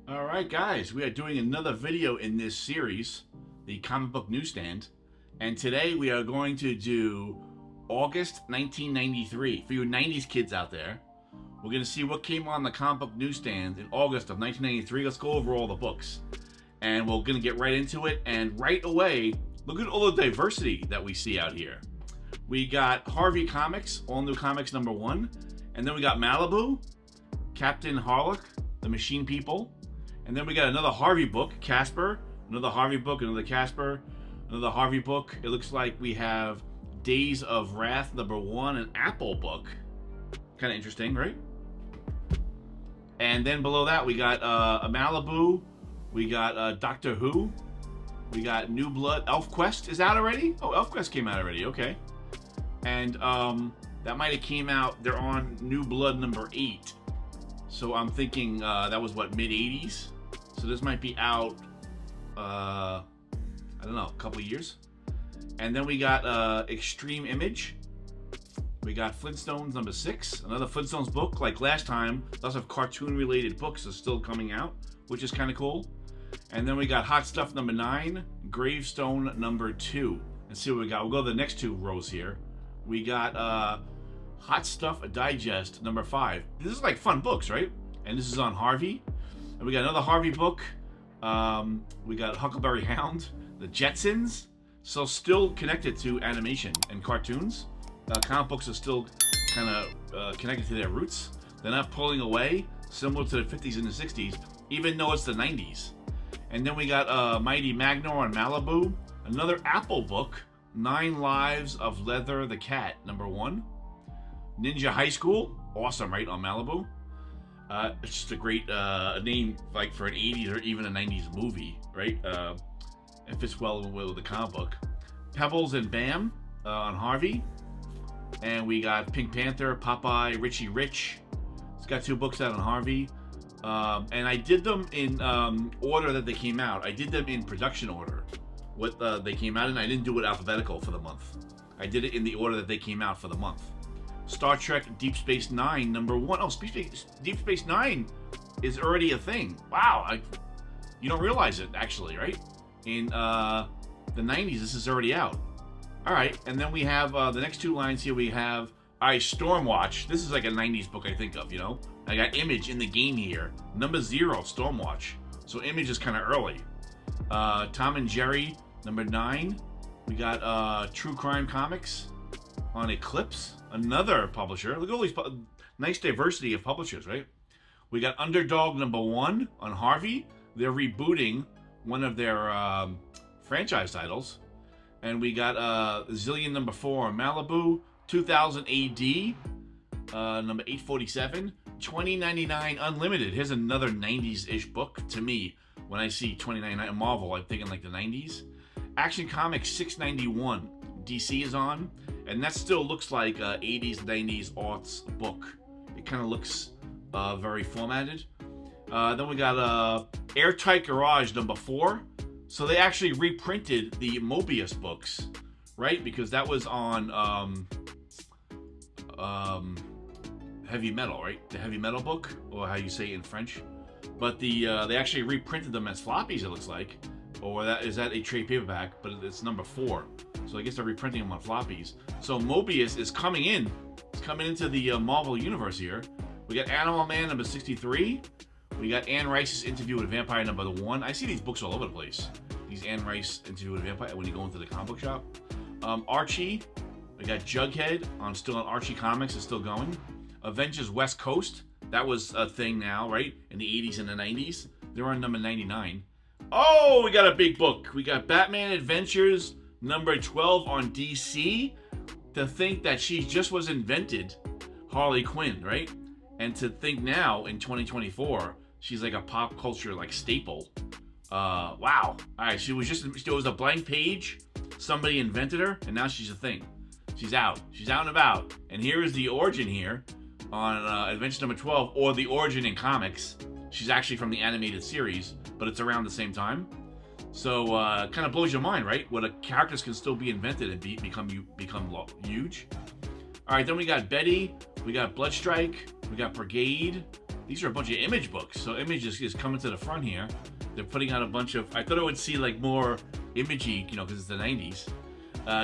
All right, guys, we are doing another video in this series, the comic book newsstand, and today we are going to do August 1993. For you 90s kids out there, we're going to see what came on the comic book newsstand in August of 1993. Let's go over all the books, and we're going to get right into it. And right away, look at all the diversity that we see out here. We got Harvey Comics, All New Comics #1, and then we got Malibu, Captain Harlock, The Machine People. And then we got another Harvey book, Casper, another Harvey book, another Casper, another Harvey book. It looks like we have Days of Wrath #1, an Apple book. Kind of interesting, right? And then below that, we got a Malibu. We got Doctor Who. We got New Blood. ElfQuest is out already? Oh, ElfQuest came out already. Okay. And that might have came out. They're on New Blood #8. So I'm thinking that was what, mid-80s? So this might be out, I don't know, a couple years. And then we got Extreme Image. We got Flintstones #6, another Flintstones book. Like last time, lots of cartoon-related books are still coming out, which is kind of cool. And then we got Hot Stuff #9, Gravestone #2. Let's see what we got. We'll go to the next two rows here. We got Hot Stuff Digest #5. This is like fun books, right? And this is on Harvey. And we got another Harvey book. We got Huckleberry Hound, The Jetsons. So still connected to animation and cartoons. Comic books are still kind of connected to their roots. They're not pulling away, similar to the 50s and the 60s, even though it's the 90s. And then we got Mighty Magnor on Malibu. Another Apple book, 9 Lives of Leather the Cat #1. Ninja High School, awesome, right, on Malibu. It's just a great name, like for an 80s or even a 90s movie, right? It fits well with the comic book. Pebbles and Bam on Harvey. And we got Pink Panther, Popeye, Richie Rich. It's got 2 books out on Harvey. And I did them in order that they came out. I did them in production order, what they came out in. I didn't do it alphabetical for the month. I did it in the order that they came out for the month. Star Trek Deep Space Nine #1. Oh, Deep Space Nine is already a thing. Wow, you don't realize it actually, right? In the 90s, this is already out. All right, and then we have the next 2 lines here. We have Stormwatch. This is like a 90s book I think of, you know. I got Image in the game here. #0, Stormwatch. So Image is kind of early. Tom and Jerry #9. We got True Crime Comics on Eclipse, another publisher. Look at all these nice diversity of publishers, right? We got Underdog #1 on Harvey. They're rebooting one of their franchise titles. And we got Zillion #4 on Malibu. 2000 AD, #847. 2099 Unlimited. Here's another 90s-ish book to me. When I see 2099 Marvel, I'm thinking like the 90s. Action Comics 691. DC is on. And that still looks like 80s, 90s, aughts book. It kind of looks very formatted. Then we got Airtight Garage #4. So they actually reprinted the Mobius books, right? Because that was on Heavy Metal, right? The Heavy Metal book, or how you say it in French. But they actually reprinted them as floppies, it looks like. Or is that a trade paperback? But it's #4. So I guess they're reprinting them on floppies. So Mobius is coming in. It's coming into the Marvel universe here. We got Animal Man #63. We got Anne Rice's Interview with a Vampire #1. I see these books all over the place. These Anne Rice Interview with a Vampire when you go into the comic book shop. Archie. We got Jughead still on Archie Comics. It's still going. Avengers West Coast. That was a thing now, right? In the 80s and the 90s. They're on #99. Oh, we got a big book. We got Batman Adventures #12 on DC. To think that she just was invented, Harley Quinn, right? And to think now in 2024, she's like a pop culture like staple. Wow. All right, she was a blank page. Somebody invented her, and now she's a thing. She's out. She's out and about. And here is the origin here on Adventure #12, or the origin in comics. She's actually from the animated series, but it's around the same time. So kind of blows your mind, right? What characters can still be invented and become huge. All right, then we got Betty, we got Bloodstrike, we got Brigade, These are a bunch of Image books. So Image is coming to the front here. They're putting out a bunch of... I thought I would see like more Image-y, you know, because it's the 90s.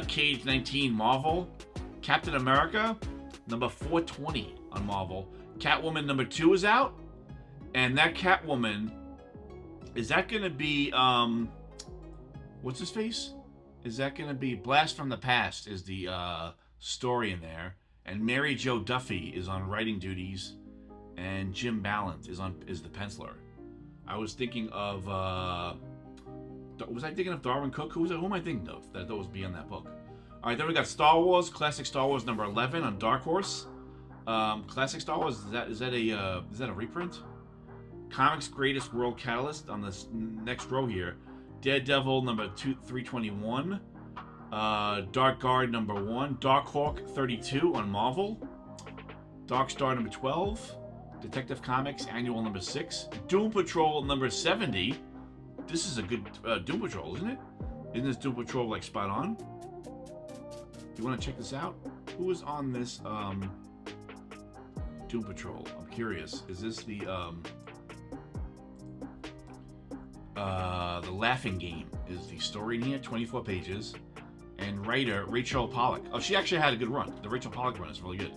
Cage 19 Marvel. Captain America, number 420 on Marvel. Catwoman number 2 is out. And that Catwoman, is that going to be... what's his face? Is that going to be Blast from the Past is the story in there. And Mary Jo Duffy is on writing duties. And Jim Ballant is the penciler. I was thinking of was I thinking of Darwin Cook? Who am I thinking of that was beyond that book? All right, then we got Star Wars, Classic Star Wars number 11 on Dark Horse. Classic Star Wars, is that a reprint? Comics Greatest World Catalyst on this next row here. Daredevil number 321. Dark Guard number 1. Dark Hawk 32 on Marvel. Dark Star number 12. Detective Comics Annual number 6. Doom Patrol number 70. This is a good Doom Patrol, isn't it? Isn't this Doom Patrol like spot on? You want to check this out? Who is on this Doom Patrol? I'm curious. Is this the Laughing Game is the story in here, 24 pages. And writer Rachel Pollack. Oh, she actually had a good run. The Rachel Pollack run is really good.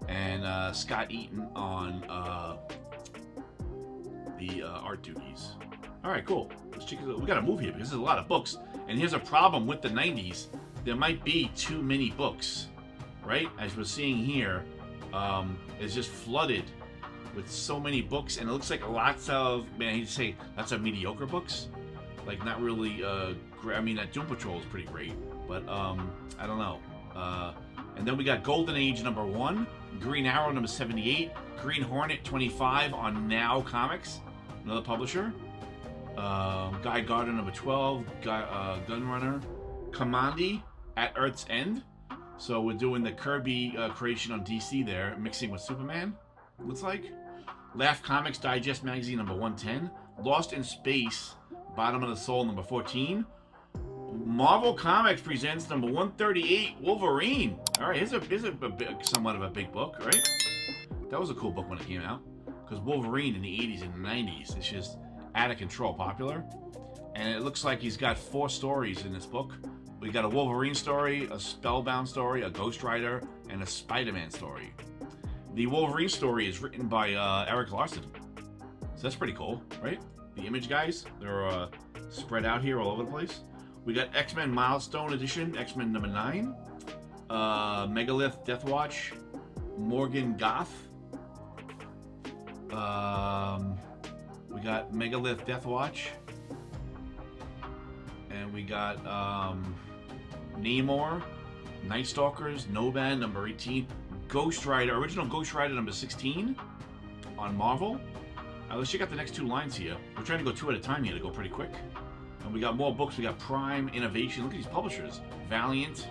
And Scott Eaton on the art duties. All right, cool. Let's check it out. We got to move here because there's a lot of books. And here's a problem with the 90s. There might be too many books, right? As we're seeing here, it's just flooded with so many books. And it looks like lots of, man, I hate to say, lots of mediocre books. Like, not really, I mean, that Doom Patrol is pretty great. But, I don't know. And then we got Golden Age number 1. Green Arrow number 78. Green Hornet 25 on Now Comics. Another publisher. Guy Gardner number 12. Gunrunner. Kamandi at Earth's End. So we're doing the Kirby creation on DC there, mixing with Superman, looks like. Laugh Comics Digest Magazine number 110. Lost in Space, Bottom of the Soul number 14. Marvel Comics presents number 138, Wolverine. All right, here's a somewhat of a big book, right? That was a cool book when it came out. Because Wolverine in the 80s and the 90s is just out of control popular. And it looks like he's got 4 stories in this book. We got a Wolverine story, a Spellbound story, a Ghost Rider, and a Spider-Man story. The Wolverine story is written by Eric Larson. So that's pretty cool, right? The Image guys, they're spread out here all over the place. We got X-Men Milestone Edition, X-Men number 9. Megalith Deathwatch, Morgan Goth. We got Megalith Deathwatch. And we got Namor, Night Stalkers, Noban number 18. Ghost Rider, original Ghost Rider number 16 on Marvel. Let's check out the next 2 lines here. We're trying to go 2 at a time here to go pretty quick. And we got more books. We got Prime, Innovation. Look at these publishers. Valiant,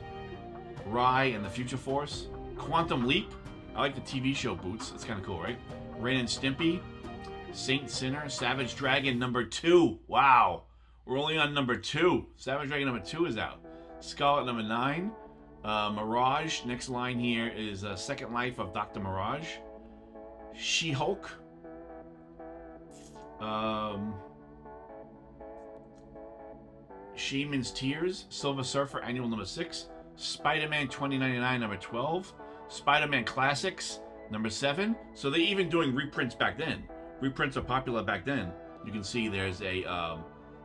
Rye, and the Future Force. Quantum Leap. I like the TV show Boots. It's kind of cool, right? Ren and Stimpy. Saint Sinner. Savage Dragon number 2. Wow. We're only on number 2. Savage Dragon number 2 is out. Scarlet number 9. Mirage. Next line here is Second Life of Dr. Mirage. She-Hulk. Shaman's Tears. Silver Surfer Annual number 6. Spider-Man 2099 number 12. Spider-Man Classics number 7. So they're even doing reprints back then. Reprints are popular back then. You can see there's a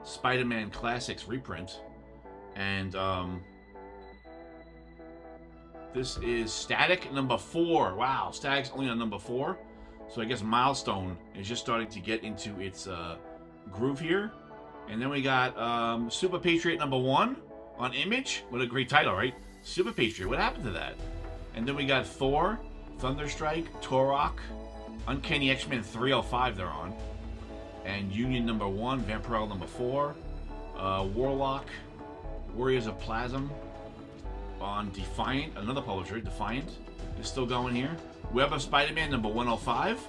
Spider-Man Classics reprint. And this is Static number 4. Wow, Static's only on number 4. So I guess Milestone is just starting to get into its groove here. And then we got Super Patriot number 1 on Image. What a great title, right? Super Patriot. What happened to that? And then we got Thor, Thunderstrike, Turok, Uncanny X-Men 305 they're on. And Union number 1, Vampirella number 4, Warlock, Warriors of Plasm on Defiant, another publisher, Defiant, is still going here. Web of Spider-Man number 105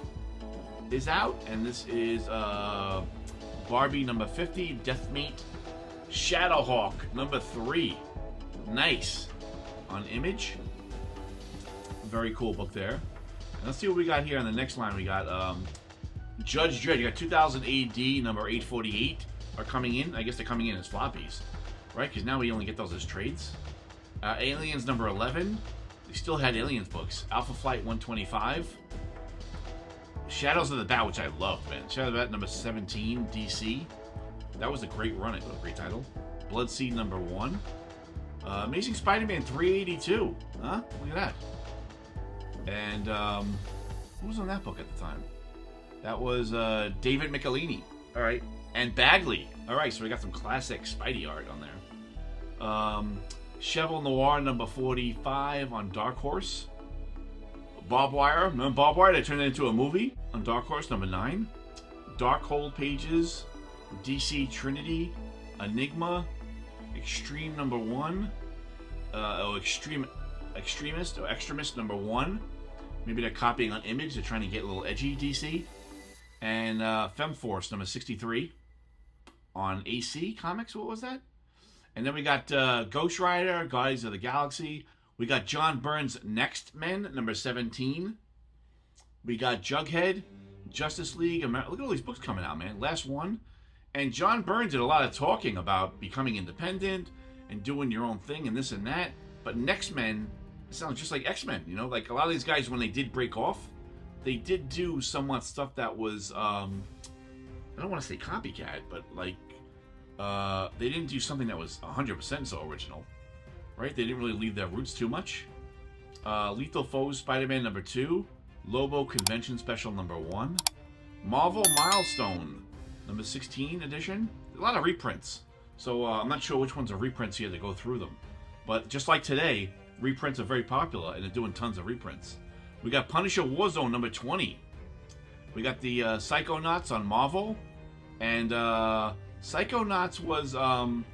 is out, and this is Barbie number 50, Deathmate, Shadowhawk number 3, nice, on Image. Very cool book there. And let's see what we got here on the next line. We got Judge Dredd, you got 2000 AD, number 848, are coming in. I guess they're coming in as floppies, right? Because now we only get those as trades. Aliens, number 11. They still had Aliens books. Alpha Flight 125. Shadows of the Bat, which I love, man. Shadows of the Bat, number 17, DC. That was a great run. It was a great title. Bloodseed, number 1. Amazing Spider-Man 382. Huh? Look at that. And who was on that book at the time? That was David Michelini. All right. And Bagley. All right, so we got some classic Spidey art on there. Cheval Noir number 45 on Dark Horse. Bob Wire. Remember Bob Wire? They turned it into a movie on Dark Horse number 9. Darkhold Pages. DC Trinity. Enigma. Extreme number 1. Extremist number 1. Maybe they're copying on Image. They're trying to get a little edgy, DC. And Femforce number 63 on AC Comics. What was that? And then we got Ghost Rider, Guardians of the Galaxy. We got John Byrne's Next Men number 17. We got Jughead, Justice League. Look at all these books coming out, man. Last one. And John Byrne did a lot of talking about becoming independent and doing your own thing and this and that. But Next Men sounds just like X-Men, you know? Like a lot of these guys, when they did break off, they did do somewhat stuff that was, I don't want to say copycat, but like, they didn't do something that was 100% so original, right? They didn't really leave their roots too much. Lethal Foes Spider-Man number 2. Lobo Convention Special number 1. Marvel Milestone number 16 edition. A lot of reprints. So I'm not sure which ones are reprints here to go through them. But just like today, reprints are very popular and they're doing tons of reprints. We got Punisher Warzone number 20. We got the Psychonauts on Marvel. And Psychonauts was, man,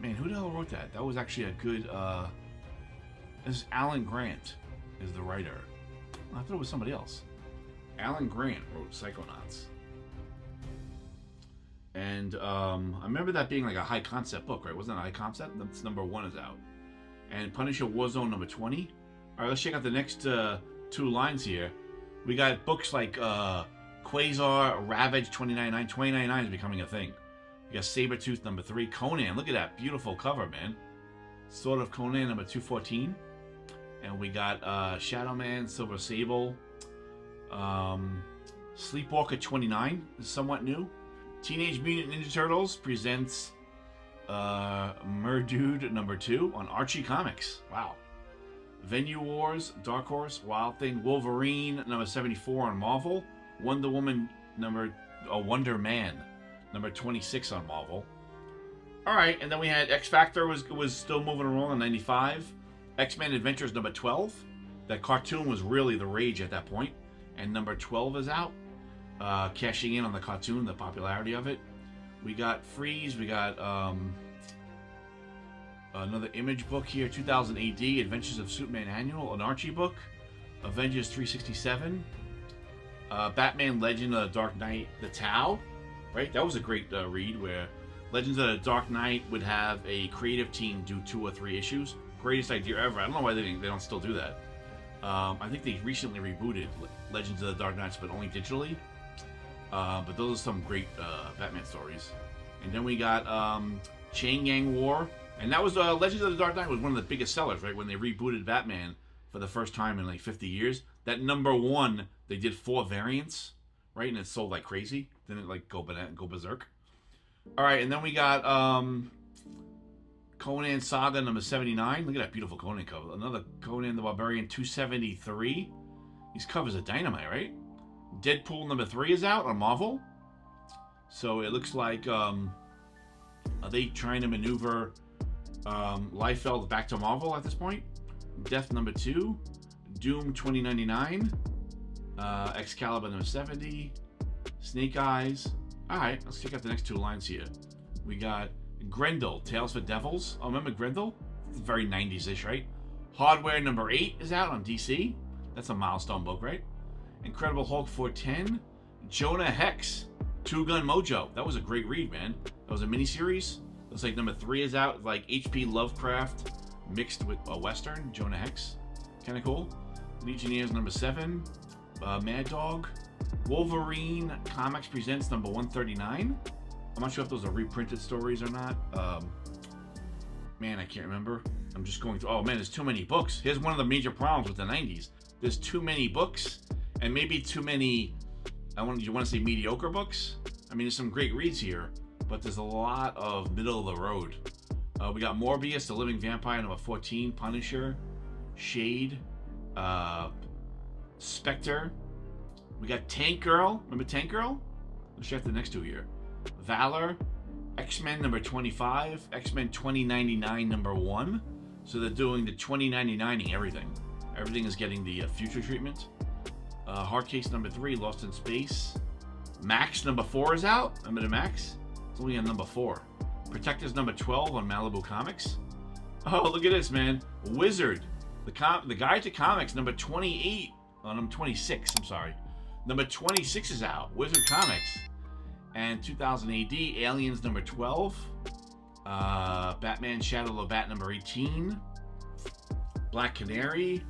who the hell wrote that? That was actually a good, this is Alan Grant is the writer. I thought it was somebody else. Alan Grant wrote Psychonauts. And I remember that being like a high concept book, right? Wasn't it a high concept? That's number 1 is out. And Punisher Warzone number 20. All right, let's check out the next 2 lines here. We got books like Quasar, Ravage 299. 299 is becoming a thing. We got Sabretooth number 3. Conan, look at that beautiful cover, man. Sword of Conan number 214. And we got Shadow Man, Silver Sable. Sleepwalker 29 is somewhat new. Teenage Mutant Ninja Turtles presents Murdude number 2 on Archie Comics. Wow. Venue Wars, Dark Horse, Wild Thing, Wolverine number 74 on Marvel. Wonder Woman Wonder Man number 26 on Marvel. All right, and then we had X Factor was still moving along on 95. X-Men Adventures number 12. That cartoon was really the rage at that point, and number 12 is out, cashing in on the cartoon, the popularity of it. We got Freeze. We got another Image book here, 2000 AD, Adventures of Superman Annual, an Archie book. Avengers 367. Batman Legend of the Dark Knight, The Tau. Right? That was a great read where Legends of the Dark Knight would have a creative team do 2 or 3 issues. Greatest idea ever. I don't know why they don't still do that. I think they recently rebooted Legends of the Dark Knights, but only digitally. But those are some great Batman stories. And then we got Chain Gang War. And that was Legends of the Dark Knight was one of the biggest sellers, right? When they rebooted Batman for the first time in like 50 years. That number 1, they did 4 variants, right? And it sold like crazy. Didn't it like go berserk? All right, and then we got Conan Saga number 79. Look at that beautiful Conan cover. Another Conan the Barbarian 273. These covers are dynamite, right? Deadpool number 3 is out on Marvel. So it looks like, are they trying to maneuver Liefeld back to Marvel at this point? Death number 2. Doom 2099. Excalibur number 70. Snake Eyes. Alright, let's check out the next 2 lines here. We got Grendel, Tales for Devils. Oh, remember Grendel? It's very 90s-ish, right? Hardware number 8 is out on DC. That's a milestone book, right? Incredible Hulk 410. Jonah Hex, Two Gun Mojo. That was a great read, man. That was a miniseries. Looks like number 3 is out. Like H.P. Lovecraft mixed with a Western. Jonah Hex. Kind of cool. Legionnaires number 7. Mad Dog. Wolverine Comics presents number 139. I'm not sure if those are reprinted stories or not. Man, I can't remember. I'm just going through. Oh man, there's too many books. Here's one of the major problems with the 90s. There's too many books, and maybe too many. You want to say mediocre books? I mean, there's some great reads here, but there's a lot of middle of the road. We got Morbius, the Living Vampire, number 14. Punisher, Shade, Spectre. We got Tank Girl. Remember Tank Girl? Let's check the next two here. Valor, X-Men number 25, X-Men 2099 number 1. So they're doing the 2099ing everything. Everything is getting the future treatment. Hard Case number 3, Lost in Space. Max number 4 is out. Remember the Max? It's only on number 4. Protectors number 12 on Malibu Comics. Oh, look at this, man. Wizard. The Guide to Comics number 28. Oh, number 26, I'm sorry. Number 26 is out. Wizard Comics. And 2000 AD, Aliens number 12. Batman Shadow of the Bat number 18. Black Canary.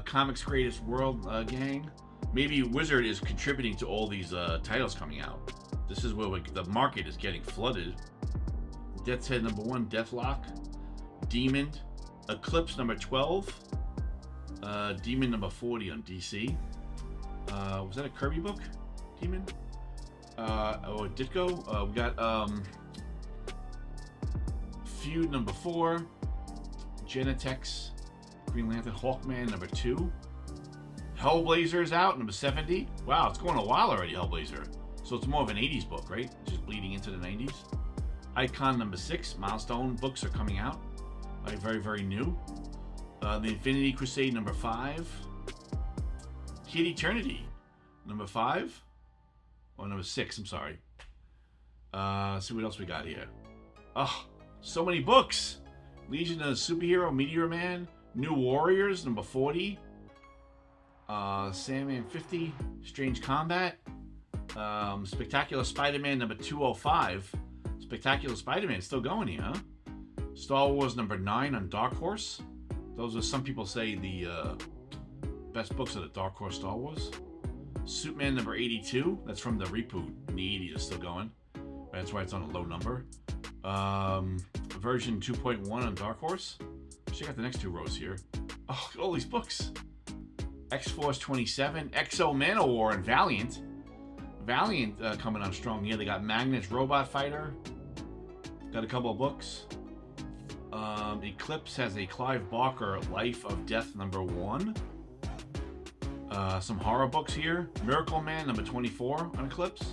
Comics Greatest World Gang. Maybe Wizard is contributing to all these titles coming out. This is where the market is getting flooded. Death's Head number 1, Deathlock. Demon. Eclipse number 12. Demon number 40 on DC. Was that a Kirby book? Demon? Ditko. We got Feud number 4. Genitex. Green Lantern. Hawkman number 2. Hellblazer is out, number 70. Wow, it's going a while already, Hellblazer. So it's more of an 80s book, right? Just bleeding into the 90s. Icon number 6. Milestone books are coming out. Very, very new. The Infinity Crusade number 5. Kid Eternity number 5. Or number 6, I'm sorry. Let's see what else we got here. Oh, so many books. Legion of Superhero, Meteor Man. New Warriors number 40. Sandman 50. Strange Combat. Spectacular Spider-Man number 205. Spectacular Spider-Man still going here, huh? Star Wars number 9 on Dark Horse. Those are, some people say, the best books of the Dark Horse Star Wars. Superman number 82. That's from the reboot in the 80s. It's still going. That's why it's on a low number. Version 2.1 on Dark Horse. Check out the next two rows here. Oh, all these books. X-Force 27. Exo Manowar and Valiant. Valiant coming on strong here. They got Magnus Robot Fighter. Got a couple of books. Eclipse has a Clive Barker Life of Death number 1. Some horror books here. Miracle Man number 24 on Eclipse.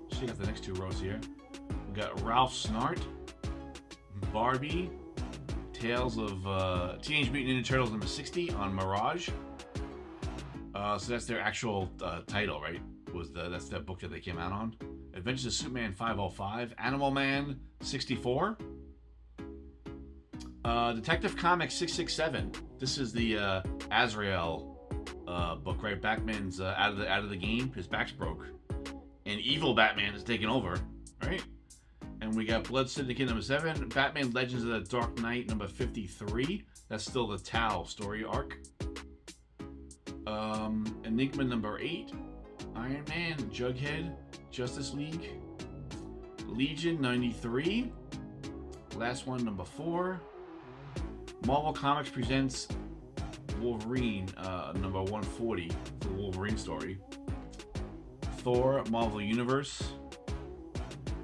Check out the next two rows here. We got Ralph Snart, Barbie, Tales of Teenage Mutant Ninja Turtles number 60 on Mirage. So that's their actual title, right? That's that book that they came out on. Adventures of Superman 505, Animal Man 64, Detective Comics 667. This is the Azrael book, right? Batman's out of the game. His back's broke, and evil Batman is taking over, right? And we got Blood Syndicate number 7, Batman Legends of the Dark Knight number 53. That's still the Tau story arc. Enigma number 8, Iron Man, Jughead, Justice League, Legion 93, last one number 4. Marvel Comics presents Wolverine number 140, the Wolverine story. Thor, Marvel Universe.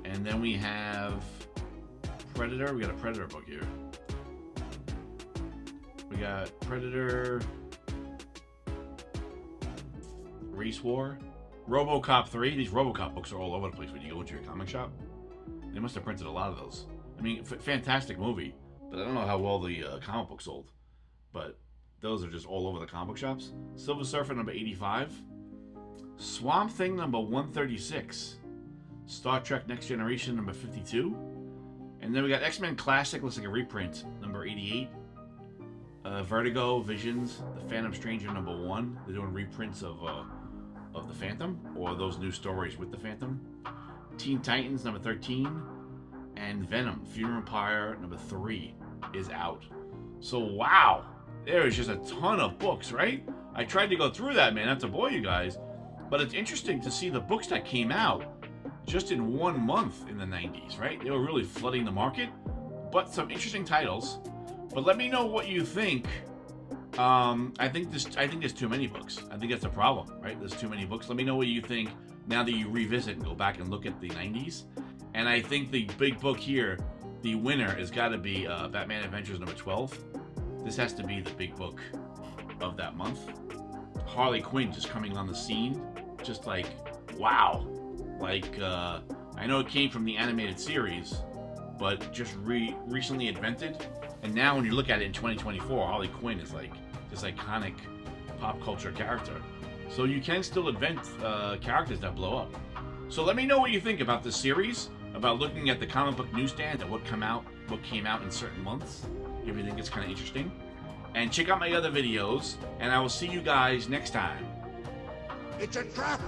And then we have Predator. We got a Predator book here. We got Predator, Race War, RoboCop 3. These RoboCop books are all over the place when you go into your comic shop. They must have printed a lot of those. I mean, fantastic movie, but I don't know how well the comic book sold. But those are just all over the comic shops. Silver Surfer number 85. Swamp Thing number 136. Star Trek Next Generation number 52. And then we got X-Men Classic, looks like a reprint, number 88. Vertigo, Visions, The Phantom Stranger number 1. They're doing reprints of the Phantom, or those new stories with the Phantom. Teen Titans number 13. And Venom, Funeral Pyre number 3 is out. So wow, there is just a ton of books, right? I tried to go through that, man, not to bore you guys, but it's interesting to see the books that came out just in 1 month in the 90s, right? They were really flooding the market, but some interesting titles. But let me know what you think. I think there's too many books. I think that's a problem, right? There's too many books. Let me know what you think now that you revisit and go back and look at the 90s. And I think the big book here, the winner, has got to be Batman Adventures number 12. This has to be the big book of that month. Harley Quinn just coming on the scene, just like, wow. Like, I know it came from the animated series, but just recently invented. And now when you look at it in 2024, Harley Quinn is like this iconic pop culture character. So you can still invent characters that blow up. So let me know what you think about this series, about looking at the comic book newsstand and what came out in certain months. If you think it's kind of interesting. And check out my other videos, and I will see you guys next time. It's a trap!